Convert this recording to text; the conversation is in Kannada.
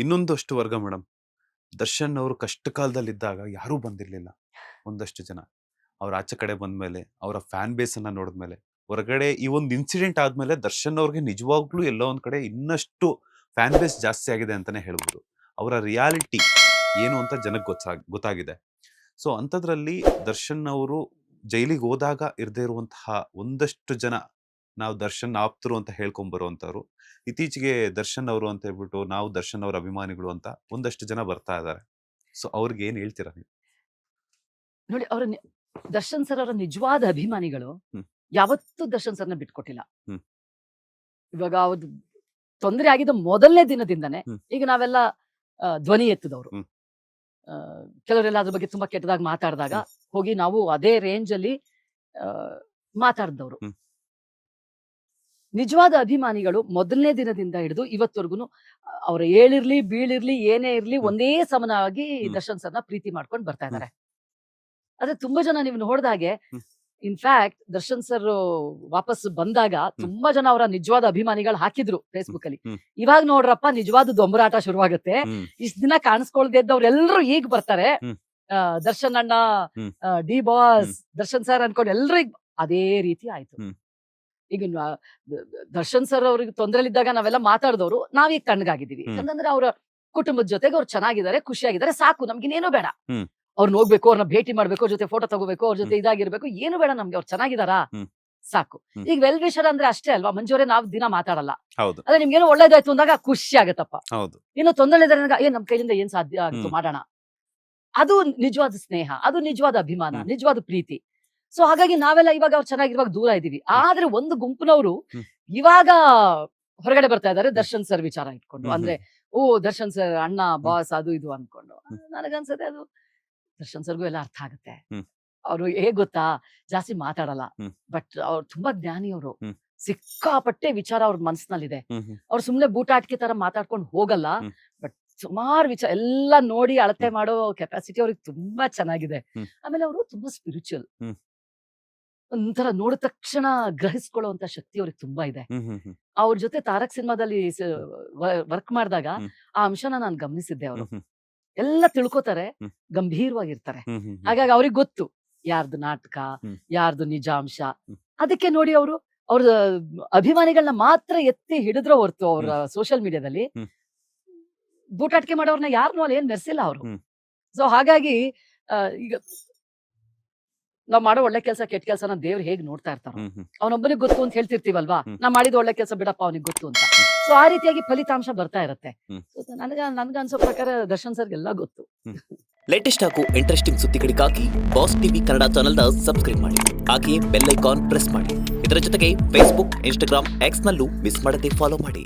ಇನ್ನೊಂದಷ್ಟು ವರ್ಗ ಮೇಡಮ್, ದರ್ಶನ್ ಅವರು ಕಷ್ಟ ಕಾಲದಲ್ಲಿದ್ದಾಗ ಯಾರೂ ಬಂದಿರಲಿಲ್ಲ. ಒಂದಷ್ಟು ಜನ ಅವ್ರ ಆಚೆ ಕಡೆ ಬಂದ್ಮೇಲೆ, ಅವರ ಫ್ಯಾನ್ ಬೇಸ್ ಅನ್ನ ನೋಡಿದ್ಮೇಲೆ, ಹೊರಗಡೆ ಈ ಒಂದು ಇನ್ಸಿಡೆಂಟ್ ಆದ್ಮೇಲೆ ದರ್ಶನ್ ಅವ್ರಿಗೆ ನಿಜವಾಗ್ಲೂ ಎಲ್ಲೋ ಒಂದ್ ಕಡೆ ಇನ್ನಷ್ಟು ಫ್ಯಾನ್ ಬೇಸ್ ಜಾಸ್ತಿ ಆಗಿದೆ ಅಂತಾನೆ ಹೇಳ್ಬೋದು. ಅವರ ರಿಯಾಲಿಟಿ ಏನು ಅಂತ ಜನಕ್ಕೆ ಗೊತ್ತಾಗಿದೆ. ಸೊ ಅಂಥದ್ರಲ್ಲಿ ದರ್ಶನ್ ಅವರು ಜೈಲಿಗೆ ಹೋದಾಗ ಇರದೇ ಇರುವಂತಹ ಒಂದಷ್ಟು ಜನ ನಾವು ದರ್ಶನ್ ಆಪ್ತರು ಅಂತ ಹೇಳ್ಕೊಂಡ್ಬರುವಂತವ್ರು, ಇತ್ತೀಚೆಗೆ ದರ್ಶನ್ ಅವರು ಅಂತ ಹೇಳ್ಬಿಟ್ಟು ನಾವು ದರ್ಶನ್ ಅವರ ಅಭಿಮಾನಿಗಳು ಅಂತ ಒಂದಷ್ಟು ಜನ ಬರ್ತಾ ಇದ್ದಾರೆ. ಸೊ ಅವ್ರಿಗೆ ಏನ್ ಹೇಳ್ತೀರಾ ನೀವು? ನೋಡಿ, ದರ್ಶನ್ ಸರ್ ಅವರ ನಿಜವಾದ ಅಭಿಮಾನಿಗಳು ಯಾವತ್ತೂ ದರ್ಶನ್ ಸರ್ನ ಬಿಟ್ಕೊಟ್ಟಿಲ್ಲ. ಇವಾಗ ಅವ್ರದ್ದು ತೊಂದರೆ ಆಗಿದ್ದ ಮೊದಲನೇ ದಿನದಿಂದನೇ ಈಗ ನಾವೆಲ್ಲ ಧ್ವನಿ ಎತ್ತದವರು. ಕೆಲವರೆಲ್ಲ ಅದ್ರ ಬಗ್ಗೆ ತುಂಬಾ ಕೆಟ್ಟದಾಗಿ ಮಾತಾಡಿದಾಗ ಹೋಗಿ ನಾವು ಅದೇ ರೇಂಜ್ ಅಲ್ಲಿ ಮಾತಾಡಿದವರು. ನಿಜವಾದ ಅಭಿಮಾನಿಗಳು ಮೊದಲನೇ ದಿನದಿಂದ ಹಿಡಿದು ಇವತ್ತವರೆಗೂ ಅವ್ರ ಏಳಿರ್ಲಿ ಬೀಳಿರ್ಲಿ ಏನೇ ಇರ್ಲಿ ಒಂದೇ ಸಮನಾಗಿ ದರ್ಶನ್ ಸರ್ನ ಪ್ರೀತಿ ಮಾಡ್ಕೊಂಡು ಬರ್ತಾ ಇದ್ದಾರೆ. ಆದ್ರೆ ತುಂಬಾ ಜನ ನೀವು ನೋಡ್ದಾಗೆ, ಇನ್ಫ್ಯಾಕ್ಟ್ ದರ್ಶನ್ ಸರ್ ವಾಪಸ್ ಬಂದಾಗ ತುಂಬಾ ಜನ ಅವರ ನಿಜವಾದ ಅಭಿಮಾನಿಗಳು ಹಾಕಿದ್ರು ಫೇಸ್ಬುಕ್ ಅಲ್ಲಿ. ಇವಾಗ ನೋಡ್ರಪ್ಪ ನಿಜವಾದ ದೊಂಬರಾಟ ಶುರುವಾಗುತ್ತೆ, ಇಷ್ಟ ದಿನ ಕಾಣಿಸ್ಕೊಳ್ದೇ ಇದ್ದವ್ರೆಲ್ರು ಈಗ ಬರ್ತಾರೆ, ದರ್ಶನ್ ಅಣ್ಣ, ಡಿ ಬಾಸ್, ದರ್ಶನ್ ಸರ್ ಅನ್ಕೊಂಡು ಎಲ್ರು ಈಗ ಅದೇ ರೀತಿ ಆಯ್ತು. ಈಗ ದರ್ಶನ್ ಸರ್ ಅವ್ರಿಗೆ ತೊಂದ್ರೆಲಿದ್ದಾಗ ನಾವೆಲ್ಲ ಮಾತಾಡಿದವರು ನಾವೀಗ ಕಣ್ಗಾಗಿದ್ದೀವಿ. ಯಾಕಂದ್ರೆ ಅವ್ರ ಕುಟುಂಬದ ಜೊತೆಗೆ ಅವ್ರು ಚೆನ್ನಾಗಿದ್ದಾರೆ, ಖುಷಿಯಾಗಿದ್ದಾರೆ, ಸಾಕು, ನಮ್ಗಿನ್ನೇನೋ ಬೇಡ. ಅವ್ರನ್ನ ಹೋಗ್ಬೇಕು, ಅವ್ರನ್ನ ಭೇಟಿ ಮಾಡ್ಬೇಕು, ಅವ್ರ ಜೊತೆ ಫೋಟೋ ತಗೋಬೇಕು, ಅವ್ರ ಜೊತೆ ಇದಾಗಿರ್ಬೇಕು, ಏನು ಬೇಡ ನಮ್ಗೆ, ಅವ್ರು ಚೆನ್ನಾಗಿದಾರಾ ಸಾಕು. ಈಗ ವೆಲ್ ವಿಷರ್ ಅಂದ್ರೆ ಅಷ್ಟೇ ಅಲ್ವಾ ಮಂಜುವರೇ, ನಾವ್ ದಿನ ಮಾತಾಡಲ್ಲ. ಅದೇ ನಿಮ್ಗೇನೋ ಒಳ್ಳೇದಾಯ್ತು ಅಂದಾಗ ಖುಷಿ ಆಗತ್ತಪ್ಪ. ಇನ್ನು ತೊಂದರೆ ಇದ್ದಾರೆ, ನಮ್ ಕೈಲಿಂದ ಏನ್ ಸಾಧ್ಯ ಆಗುತ್ತೆ ಮಾಡೋಣ. ಅದು ನಿಜವಾದ ಸ್ನೇಹ, ಅದು ನಿಜವಾದ ಅಭಿಮಾನ, ನಿಜವಾದ ಪ್ರೀತಿ. ಸೊ ಹಾಗಾಗಿ ನಾವೆಲ್ಲ ಇವಾಗ ಅವ್ರು ಚೆನ್ನಾಗಿರುವಾಗ ದೂರ ಇದೀವಿ. ಆದ್ರೆ ಒಂದು ಗುಂಪಿನವರು ಇವಾಗ ಹೊರಗಡೆ ಬರ್ತಾ ಇದಾರೆ ದರ್ಶನ್ ಸರ್ ವಿಚಾರ ಇಟ್ಕೊಂಡು. ಅಂದ್ರೆ ದರ್ಶನ್ ಸರ್ ಅಣ್ಣ ಬಾಸ್ ಅದು ಇದು ಅನ್ಕೊಂಡು. ನನಗನ್ಸತ್ತೆ ಅದು ದರ್ಶನ್ ಸರ್ಗೂ ಎಲ್ಲ ಅರ್ಥ ಆಗುತ್ತೆ. ಅವ್ರು ಹೇಗ್ ಗೊತ್ತಾ, ಜಾಸ್ತಿ ಮಾತಾಡಲ್ಲ, ಬಟ್ ಅವ್ರು ತುಂಬಾ ಜ್ಞಾನಿ. ಅವರು ಸಿಕ್ಕಾಪಟ್ಟೆ ವಿಚಾರ ಅವ್ರ ಮನಸ್ಸಿನಲ್ಲಿದೆ. ಅವ್ರು ಸುಮ್ನೆ ಬೂಟಾಟಿಕೆ ತರ ಮಾತಾಡ್ಕೊಂಡು ಹೋಗಲ್ಲ, ಬಟ್ ಸುಮಾರು ವಿಚಾರ ಎಲ್ಲ ನೋಡಿ ಅಳತೆ ಮಾಡೋ ಕೆಪಾಸಿಟಿ ಅವ್ರಿಗೆ ತುಂಬಾ ಚೆನ್ನಾಗಿದೆ. ಆಮೇಲೆ ಅವರು ತುಂಬಾ ಸ್ಪಿರಿಚುವಲ್, ಒಂಥರ ನೋಡಿದ ತಕ್ಷಣ ಗ್ರಹಿಸ್ಕೊಳ್ಳುವಂತ ಶಕ್ತಿ ಅವ್ರಿಗೆ ತುಂಬಾ ಇದೆ. ಅವ್ರ ಜೊತೆ ತಾರಕ್ ಸಿನಿಮಾದಲ್ಲಿ ವರ್ಕ್ ಮಾಡಿದಾಗ ಆ ಅಂಶನ ನಾನು ಗಮನಿಸಿದ್ದೆ. ಅವರು ಎಲ್ಲ ತಿಳ್ಕೊತಾರೆ, ಗಂಭೀರವಾಗಿರ್ತಾರೆ. ಹಾಗಾಗಿ ಅವ್ರಿಗೆ ಗೊತ್ತು ಯಾರ್ದು ನಾಟಕ, ಯಾರ್ದು ನಿಜಾಂಶ. ಅದಕ್ಕೆ ನೋಡಿ ಅವರು ಅವ್ರ ಅಭಿಮಾನಿಗಳನ್ನ ಮಾತ್ರ ಎತ್ತಿ ಹಿಡಿದ್ರ ಹೊರ್ತು ಅವ್ರ ಸೋಷಿಯಲ್ ಮೀಡಿಯಾದಲ್ಲಿ ಬೂಟಾಟಿಕೆ ಮಾಡೋರ್ನ ಯಾರನ್ನೂ ಅಲ್ಲಿ ಏನ್ ಮೆರ್ಸಿಲ್ಲ ಅವರು. ಸೊ ಹಾಗಾಗಿ ಈಗ ನಾವ್ ಮಾಡೋ ಒಳ್ಳೆ ಕೆಲಸ ಕೆಟ್ಟ ಕೆಲಸನ ದೇವ್ರು ಹೇಗ್ ನೋಡ್ತಾ ಇರ್ತಾರ, ಅವನೊಬ್ಬನಿಗೆ ಗೊತ್ತು ಅಂತ ಹೇಳ್ತಿರ್ತೀವಲ್ವಾ, ನಾ ಮಾಡಿದ ಒಳ್ಳೆ ಕೆಲಸ ಬಿಡಪ್ಪ ಅವನಿಗೆ ಗೊತ್ತು ಅಂತ. ಸೊ ಆ ರೀತಿಯಾಗಿ ಫಲಿತಾಂಶ ಬರ್ತಾ ಇರತ್ತೆ. ನನ್ಗನ್ಸೋ ಪ್ರಕಾರ ದರ್ಶನ್ ಸರ್ಗೆಲ್ಲ ಗೊತ್ತು. ಲೇಟೆಸ್ಟ್ ಹಾಗೂ ಇಂಟ್ರೆಸ್ಟಿಂಗ್ ಸುದ್ದಿಗಳಿಗಾಗಿ ಬಾಸ್ ಟಿವಿ ಕನ್ನಡ ಚಾನೆಲ್ನ ಸಬ್ಸ್ಕ್ರೈಬ್ ಮಾಡಿ, ಹಾಗೆಯೇ ಬೆಲ್ ಐಕಾನ್ ಪ್ರೆಸ್ ಮಾಡಿ. ಇದರ ಜೊತೆಗೆ ಫೇಸ್ಬುಕ್, ಇನ್ಸ್ಟಾಗ್ರಾಮ್, ಎಕ್ಸ್ ನಲ್ಲೂ ಮಿಸ್ ಮಾಡದೆ ಫಾಲೋ ಮಾಡಿ.